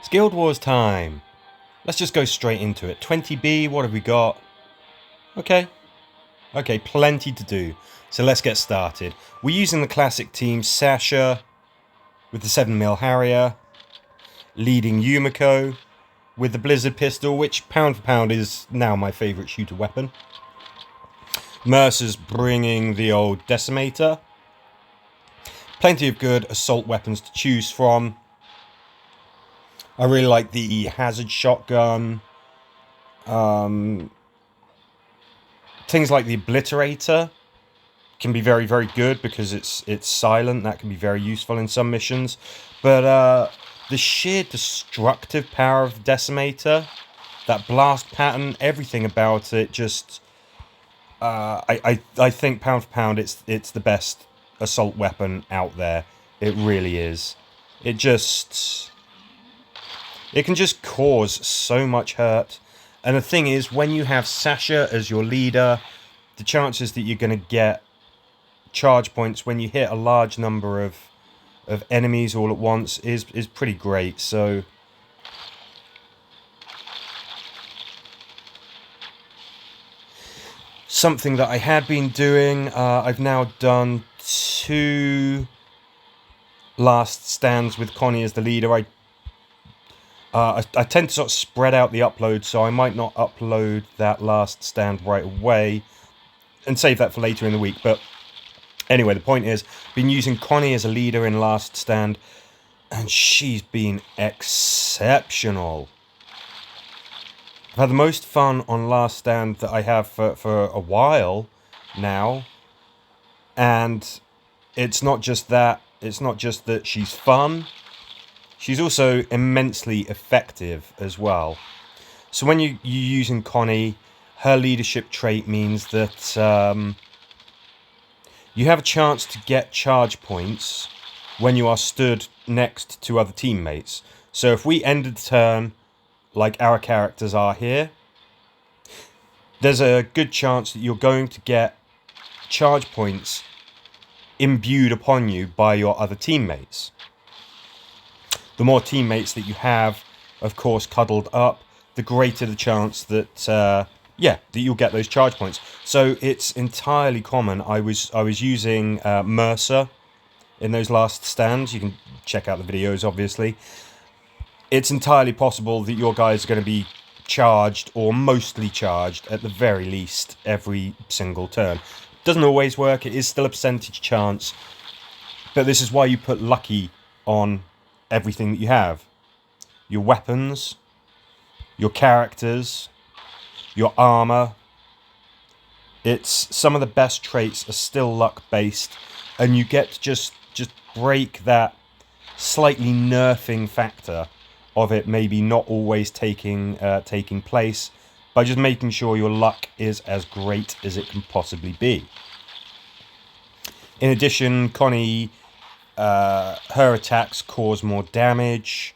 It's Guild Wars time. Let's just go straight into it. 20B, what have we got? Okay, plenty to do. So let's get started. We're using the classic team Sasha with the 7mm Harrier, leading Yumiko with the Blizzard pistol, which pound for pound is now my favourite shooter weapon. Mercer's bringing the old Decimator. Plenty of good assault weapons to choose from. I really like the Hazard shotgun. Things like the Obliterator can be very, very good because it's silent. That can be very useful in some missions. But the sheer destructive power of the Decimator, that blast pattern, everything about it, just I think pound for pound it's the best assault weapon out there. It really is. It can just cause so much hurt. And the thing is, when you have Sasha as your leader, the chances that you're going to get charge points when you hit a large number of enemies all at once is pretty great. So something that I had been doing, I've now done 2 last stands with Connie as the leader. I tend to sort of spread out the upload, so I might not upload that last stand right away and save that for later in the week. But anyway, the point is, I've been using Connie as a leader in last stand, and she's been exceptional. I've had the most fun on last stand that I have for a while now, and it's not just that. It's not just that she's fun. She's also immensely effective as well. So when you're using Connie, her leadership trait means that you have a chance to get charge points when you are stood next to other teammates. So if we ended the turn like our characters are here, there's a good chance that you're going to get charge points imbued upon you by your other teammates. The more teammates that you have, of course, cuddled up, the greater the chance that that you'll get those charge points. So it's entirely common. I was using Mercer in those last stands. You can check out the videos, obviously. It's entirely possible that your guys are going to be charged, or mostly charged, at the very least, every single turn. Doesn't always work. It is still a percentage chance. But this is why you put lucky on everything that you have. Your weapons, your characters, your armor. It's some of the best traits are still luck based, and you get to just break that slightly nerfing factor of it maybe not always taking place by just making sure your luck is as great as it can possibly be. In addition, Connie, her attacks cause more damage,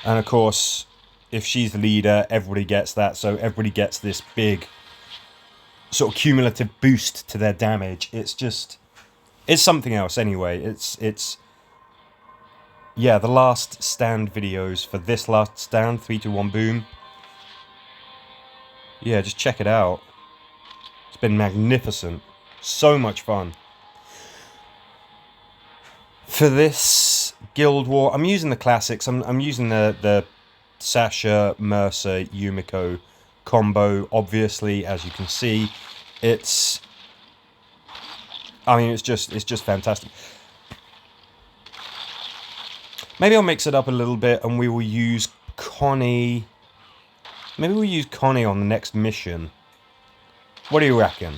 and of course, if she's the leader, everybody gets that, so everybody gets this big sort of cumulative boost to their damage. It's something else anyway. It's the last stand videos for this last stand, 3, 2, 1, boom. Yeah, just check it out. It's been magnificent. So much fun. For this Guild War, I'm using the classics. I'm using the Sasha, Mercer, Yumiko combo. Obviously, as you can see, it's just fantastic. Maybe I'll mix it up a little bit, and we will use Connie. Maybe we'll use Connie on the next mission. What do you reckon?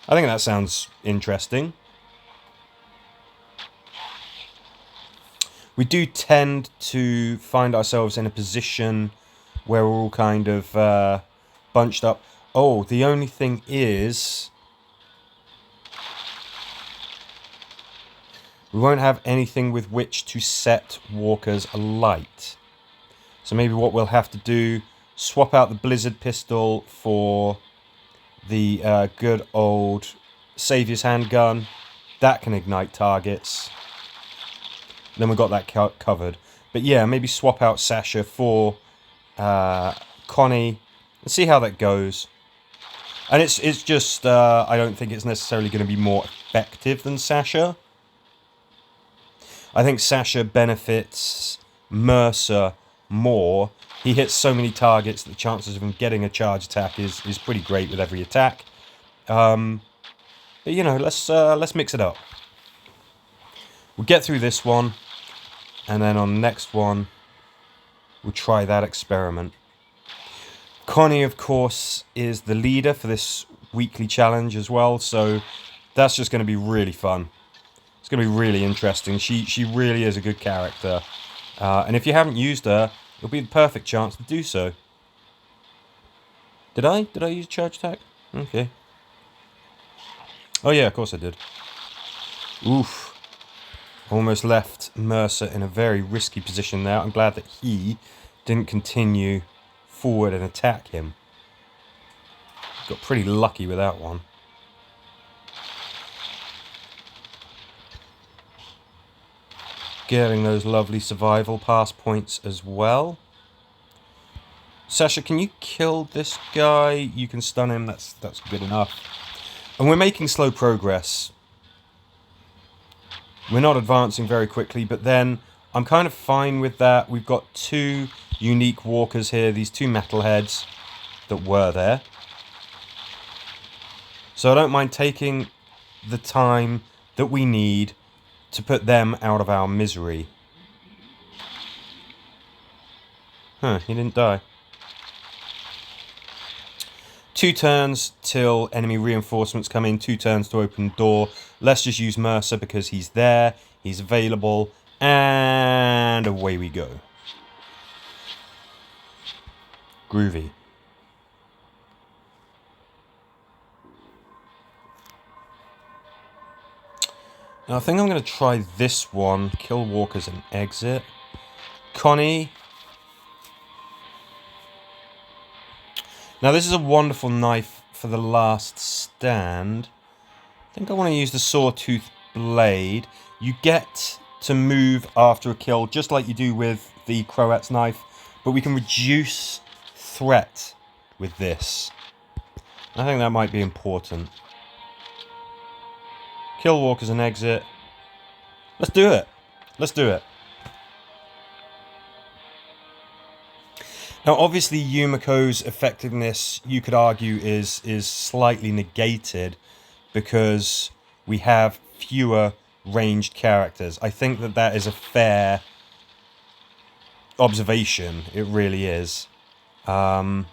I think that sounds interesting. We do tend to find ourselves in a position where we're all kind of bunched up. Oh, the only thing is, we won't have anything with which to set walkers alight. So maybe what we'll have to do, swap out the Blizzard pistol for the good old Saviour's handgun. That can ignite targets. then we got that covered. But yeah, maybe swap out Sasha for Connie and see how that goes. And it's just, I don't think it's necessarily going to be more effective than Sasha. I think Sasha benefits Mercer more. He hits so many targets that the chances of him getting a charge attack is pretty great with every attack. But you know, let's mix it up. We'll get through this one, and then on the next one, we'll try that experiment. Connie, of course, is the leader for this weekly challenge as well, so that's just going to be really fun. It's going to be really interesting. She really is a good character. And if you haven't used her, it'll be the perfect chance to do so. Did I use charge attack? Okay. Oh yeah, of course I did. Oof. Almost left Mercer in a very risky position there. I'm glad that he didn't continue forward and attack him. Got pretty lucky with that one. Getting those lovely survival pass points as well. Sasha, can you kill this guy? You can stun him. That's good enough. And we're making slow progress. We're not advancing very quickly, but then I'm kind of fine with that. We've got two unique walkers here, these two metalheads that were there. So I don't mind taking the time that we need to put them out of our misery. Huh, he didn't die. 2 turns till enemy reinforcements come in, 2 turns to open door. Let's just use Mercer because he's there, he's available, and away we go. Groovy. Now I think I'm going to try this one. Kill walkers and exit. Connie. Now this is a wonderful knife for the last stand. I think I want to use the Sawtooth Blade. You get to move after a kill, just like you do with the Croat's knife, but we can reduce threat with this. I think that might be important. Kill walkers and exit. Let's do it. Let's do it. Now, obviously, Yumiko's effectiveness, you could argue, is slightly negated because we have fewer ranged characters. I think that is a fair observation. It really is. So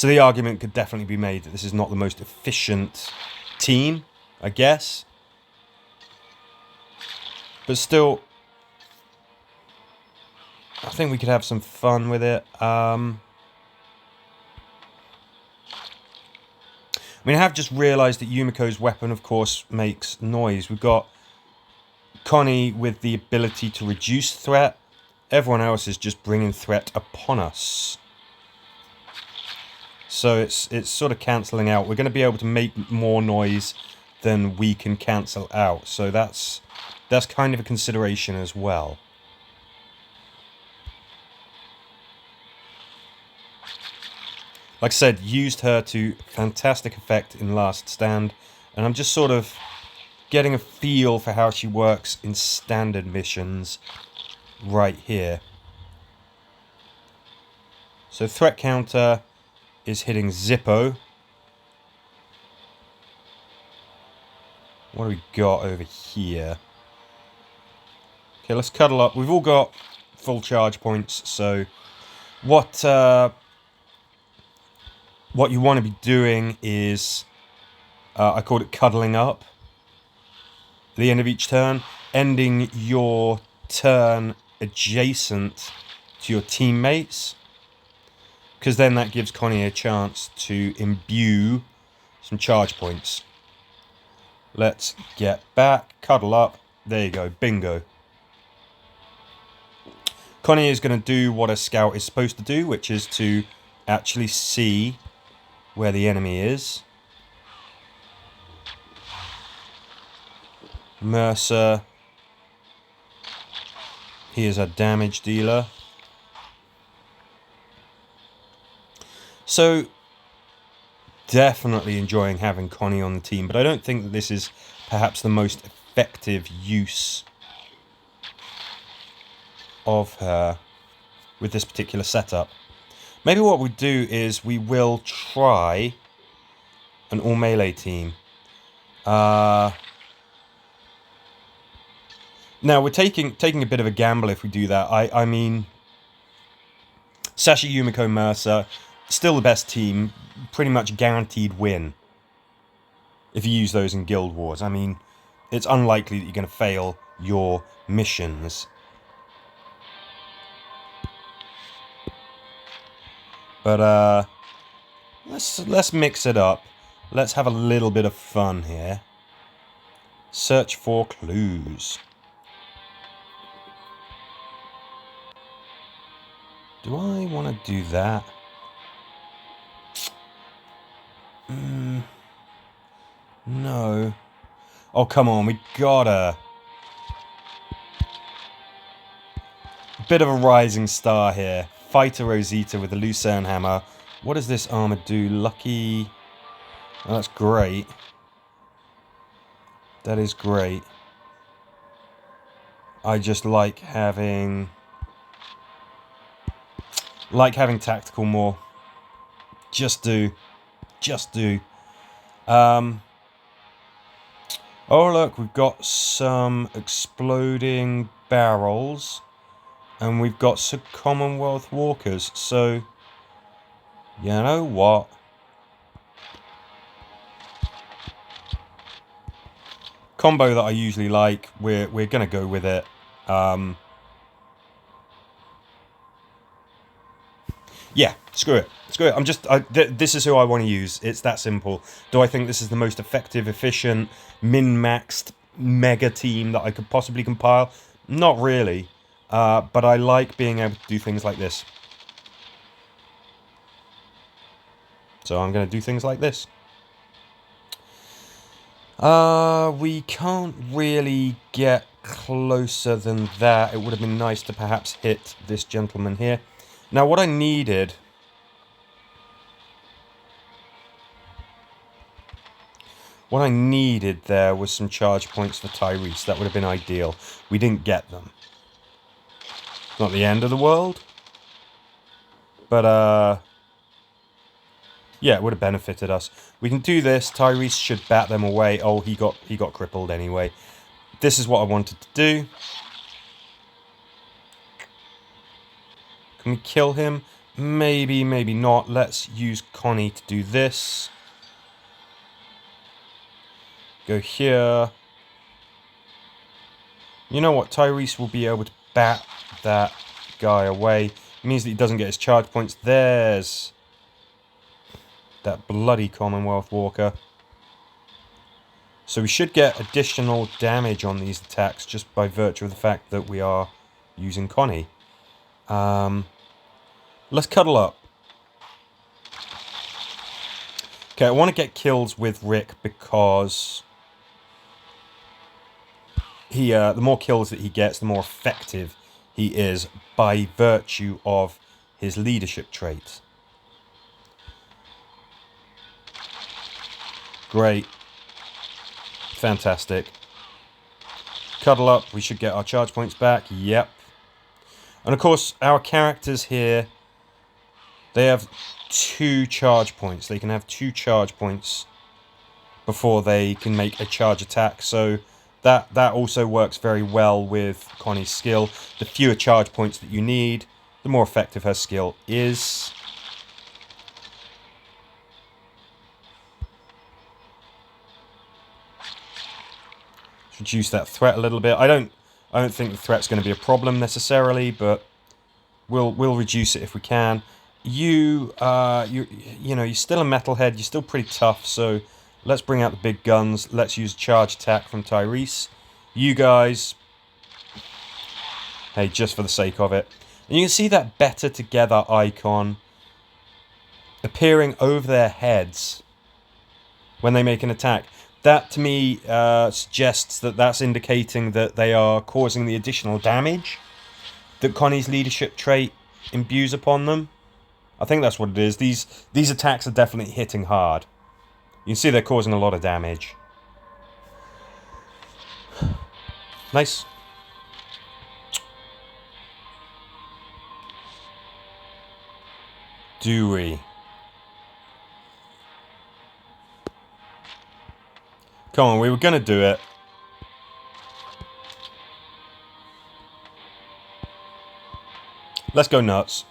the argument could definitely be made that this is not the most efficient team, I guess. But still, I think we could have some fun with it. I mean, I have just realised that Yumiko's weapon, of course, makes noise. We've got Connie with the ability to reduce threat. Everyone else is just bringing threat upon us. So it's sort of cancelling out. We're going to be able to make more noise than we can cancel out. So that's kind of a consideration as well. Like I said, used her to fantastic effect in Last Stand. And I'm just sort of getting a feel for how she works in standard missions right here. So threat counter is hitting Zippo. What do we got over here? Okay, let's cuddle up. We've all got full charge points, so what you want to be doing is, I called it cuddling up. At the end of each turn, ending your turn adjacent to your teammates, because then that gives Connie a chance to imbue some charge points. Let's get back, cuddle up. There you go, bingo. Connie is going to do what a scout is supposed to do, which is to actually see where the enemy is. Mercer. He is a damage dealer. So, definitely enjoying having Connie on the team, but I don't think that this is perhaps the most effective use of her with this particular setup. Maybe what we do is we will try an all melee team. Now we're taking a bit of a gamble if we do that. I mean, Sasha, Yumiko, Mercer, still the best team, pretty much guaranteed win if you use those in Guild Wars. I mean, it's unlikely that you're going to fail your missions. But let's mix it up. Let's have a little bit of fun here. Search for clues. Do I want to do that? No. Oh, come on, we gotta. Bit of a rising star here. Fighter Rosita with the Lucerne Hammer. What does this armor do? Lucky. Oh, that's great. That is great. I just like having tactical more. Just do. Oh look, we've got some exploding barrels. And we've got some Commonwealth Walkers. So, you know what? Combo that I usually like. We're gonna go with it. Yeah, screw it. I'm just. This is who I want to use. It's that simple. Do I think this is the most effective, efficient, min-maxed mega team that I could possibly compile? Not really. But I like being able to do things like this. So I'm going to do things like this. We can't really get closer than that. It would have been nice to perhaps hit this gentleman here. Now what I needed... What I needed there was some charge points for Tyrese. That would have been ideal. We didn't get them. Not the end of the world. But, yeah, it would have benefited us. We can do this. Tyrese should bat them away. Oh, he got crippled anyway. This is what I wanted to do. Can we kill him? Maybe, maybe not. Let's use Connie to do this. Go here. You know what? Tyrese will be able to bat that guy away. It means that he doesn't get his charge points. There's that bloody Commonwealth Walker. So we should get additional damage on these attacks just by virtue of the fact that we are using Connie. Let's cuddle up. Okay, I want to get kills with Rick because the more kills that he gets, the more effective he is by virtue of his leadership traits. Great. Fantastic. Cuddle up. We should get our charge points back. Yep. And of course, our characters here, they have 2 charge points. They can have 2 charge points before they can make a charge attack. So that also works very well with Connie's skill. The fewer charge points that you need, the more effective her skill is. Reduce that threat a little bit. I don't think the threat's going to be a problem necessarily, but we'll reduce it if we can. You know, you're still a metalhead. You're still pretty tough. So let's bring out the big guns. Let's use charge attack from Tyrese. You guys, hey, just for the sake of it. And you can see that better together icon appearing over their heads when they make an attack. That to me suggests that that's indicating that they are causing the additional damage that Connie's leadership trait imbues upon them. I think that's what it is. These attacks are definitely hitting hard. You can see they're causing a lot of damage. Nice. Do we? Come on, we were going to do it. Let's go nuts.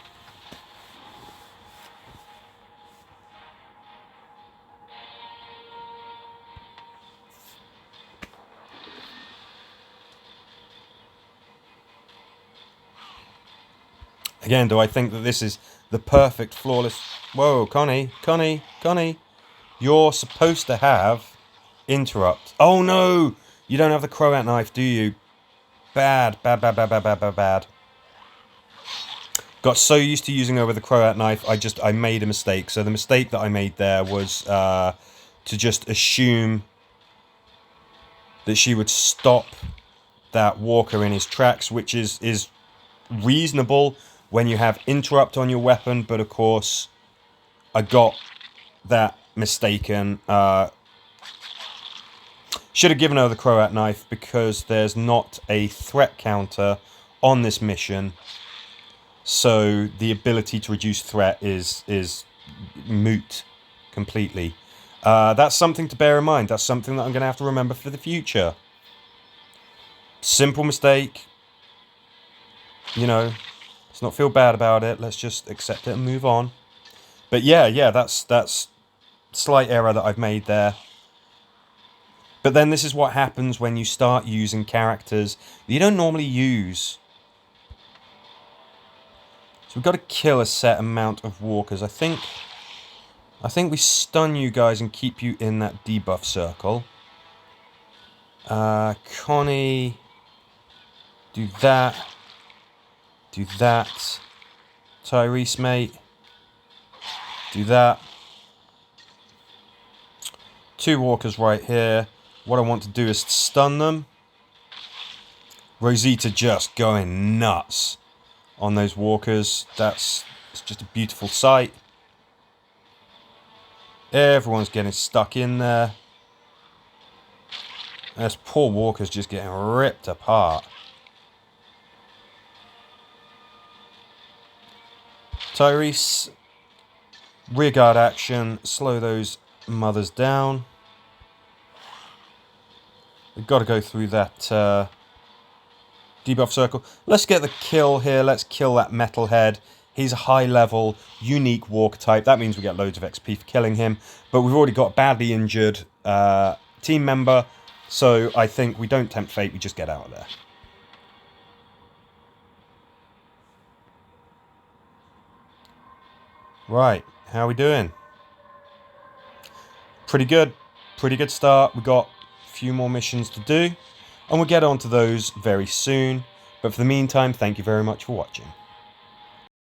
Again, do I think that this is the perfect, flawless... Whoa, Connie. You're supposed to have interrupt. Oh, no! You don't have the Croat knife, do you? Bad. Got so used to using over the Croat knife, I made a mistake. So the mistake that I made there was to just assume that she would stop that walker in his tracks, which is reasonable when you have interrupt on your weapon, but of course I got that mistaken. Should have given her the Croat knife because there's not a threat counter on this mission, so the ability to reduce threat is moot completely. That's something to bear in mind. That's something that I'm going to have to remember for the future. Simple mistake. You know, let's not feel bad about it. Let's just accept it and move on. But yeah, that's slight error that I've made there. But then this is what happens when you start using characters that you don't normally use. So we've got to kill a set amount of walkers. I think we stun you guys and keep you in that debuff circle. Connie, do that. Do that. Tyrese, mate. Do that. 2 walkers right here. What I want to do is stun them. Rosita just going nuts on those walkers. It's just a beautiful sight. Everyone's getting stuck in there. This poor walker's just getting ripped apart. Tyrese, rearguard action, slow those mothers down. We've got to go through that debuff circle. Let's get the kill here. Let's kill that metalhead. He's a high level, unique walker type. That means we get loads of XP for killing him. But we've already got a badly injured team member. So I think we don't tempt fate. We just get out of there. Right, how are we doing? Pretty good start. We've got a few more missions to do, and we'll get on to those very soon. But for the meantime, thank you very much for watching.